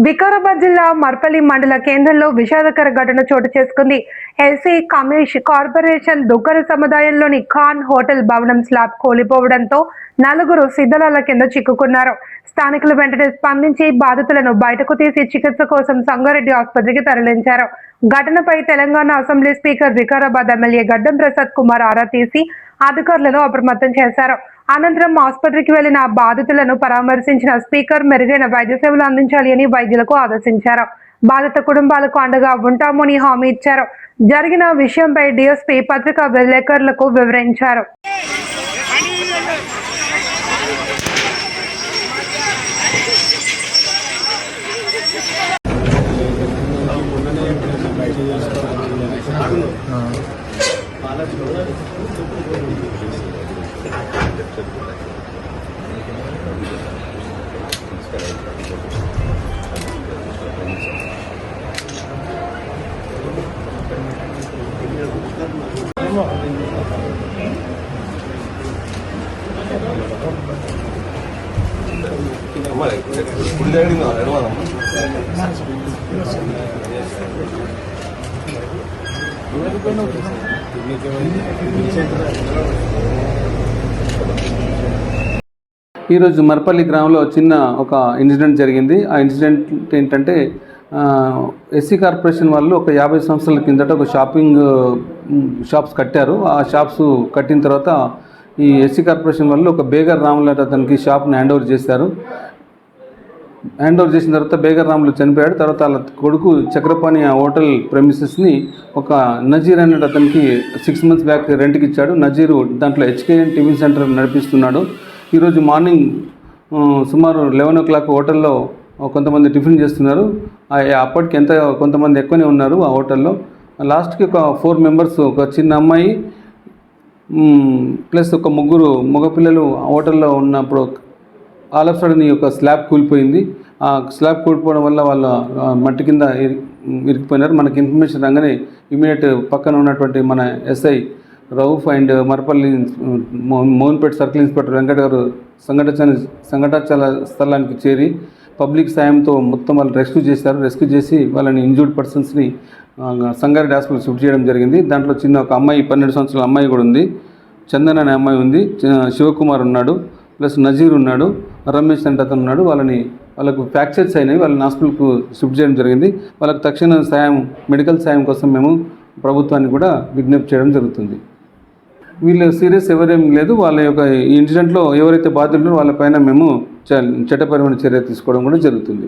వికారాబాద్ జిల్లా మర్పల్లి మండల కేంద్రంలో విషాదకర ఘటన చోటు చేసుకుంది. ఎల్సీ కార్పొరేషన్ దుగ్గర సముదాయంలోని ఖాన్ హోటల్ భవనం స్లాబ్ కూలిపోవడంతో నలుగురు శిథిలాల కింద చిక్కుకున్నారు. స్థానికులు వెంటనే స్పందించి బాధితులను బయటకు తీసి చికిత్స కోసం సంగారెడ్డి ఆసుపత్రికి తరలించారు. ఘటనపై Telangana assembly speaker Vikarabad MLA గడ్డం ప్రసాద్ కుమార్ ఆరా తీసి అధికారులను అప్రమత్తం చేశారు. అనంతరం ఆసుపత్రికి వెళ్లిన బాధితులను పరామర్శించిన స్పీకర్ మెరుగైన వైద్య సేవలు అందించాలి అని వైద్యులకు ఆదేశించారు. బాధిత కుటుంబాలకు అండగా ఉంటామని హామీ ఇచ్చారు. జరిగిన విషయంపై డీఎస్పీ పత్రికా విలేకరులకు వివరించారు. ఈరోజు మర్పల్లి గ్రామంలో చిన్న ఒక ఇన్సిడెంట్ జరిగింది. ఆ ఇన్సిడెంట్ ఏంటంటే ఎస్సీ కార్పొరేషన్ వాళ్ళు ఒక 50 సంవత్సరాల కిందట ఒక షాప్స్ కట్టారు. ఆ షాప్స్ కట్టిన తర్వాత ఈ ఎస్సీ కార్పొరేషన్ వాళ్ళు ఒక బేగర్ రాములు అతనికి షాప్ని హ్యాండ్ ఓవర్ చేశారు. హ్యాండ్ ఓవర్ చేసిన తర్వాత బేగర్ రాములు చనిపోయాడు. తర్వాత వాళ్ళ కొడుకు చక్రపాణి ఆ హోటల్ ప్రెమిసెస్ని ఒక నజీర్ అనే అతనికి 6 months బ్యాక్ రెంట్కి ఇచ్చాడు. నజీరు దాంట్లో హెచ్కేఎన్ టిఫిన్ సెంటర్ నడిపిస్తున్నాడు. ఈరోజు మార్నింగ్ సుమారు 11 o'clock హోటల్లో కొంతమంది టిఫిన్ చేస్తున్నారు. అప్పటికి కొంతమంది ఎక్కువనే ఉన్నారు ఆ హోటల్లో. లాస్ట్కి ఒక 4 members, ఒక చిన్న అమ్మాయి ప్లస్ ఒక 3 మగపిల్లలు హోటల్లో ఉన్నప్పుడు ఆల్ ఆఫ్ సడన్ ఈ యొక్క స్లాబ్ కూలిపోయింది. ఆ స్లాబ్ కూలిపోవడం వల్ల వాళ్ళ మట్టి కింద ఇరికిపోయినారు. మనకి ఇన్ఫర్మేషన్ రాగానే ఇమీడియట్ పక్కన ఉన్నటువంటి మన SI Rauf and Marpalli Mohanpet circle inspector Venkat గారు సంఘటన స్థలానికి చేరి పబ్లిక్ సాయంతో మొత్తం వాళ్ళు రెస్క్యూ చేశారు. రెస్క్యూ చేసి వాళ్ళని ఇంజూర్డ్ పర్సన్స్ని సంగారెడ్డి హాస్పిటల్ షిఫ్ట్ చేయడం జరిగింది. దాంట్లో చిన్న ఒక అమ్మాయి 12 సంవత్సరాల అమ్మాయి కూడా ఉంది. చందన్ అనే అమ్మాయి ఉంది. శివకుమార్ ఉన్నాడు, ప్లస్ నజీర్ ఉన్నాడు, రమేష్ అంటే అతను ఉన్నాడు. వాళ్ళకు ఫ్రాక్చర్స్ అయినాయి. వాళ్ళని హాస్పిటల్కు షిఫ్ట్ చేయడం జరిగింది. వాళ్ళకు తక్షణ సాయం, మెడికల్ సాయం కోసం మేము ప్రభుత్వాన్ని కూడా విజ్ఞప్తి చేయడం జరుగుతుంది. వీళ్ళు సీరియస్ ఎవరేం లేదు. వాళ్ళ యొక్క ఈ ఇన్సిడెంట్లో ఎవరైతే బాధితులు వాళ్ళపైన మేము చట్టపరమైన చర్య తీసుకోవడం కూడా జరుగుతుంది.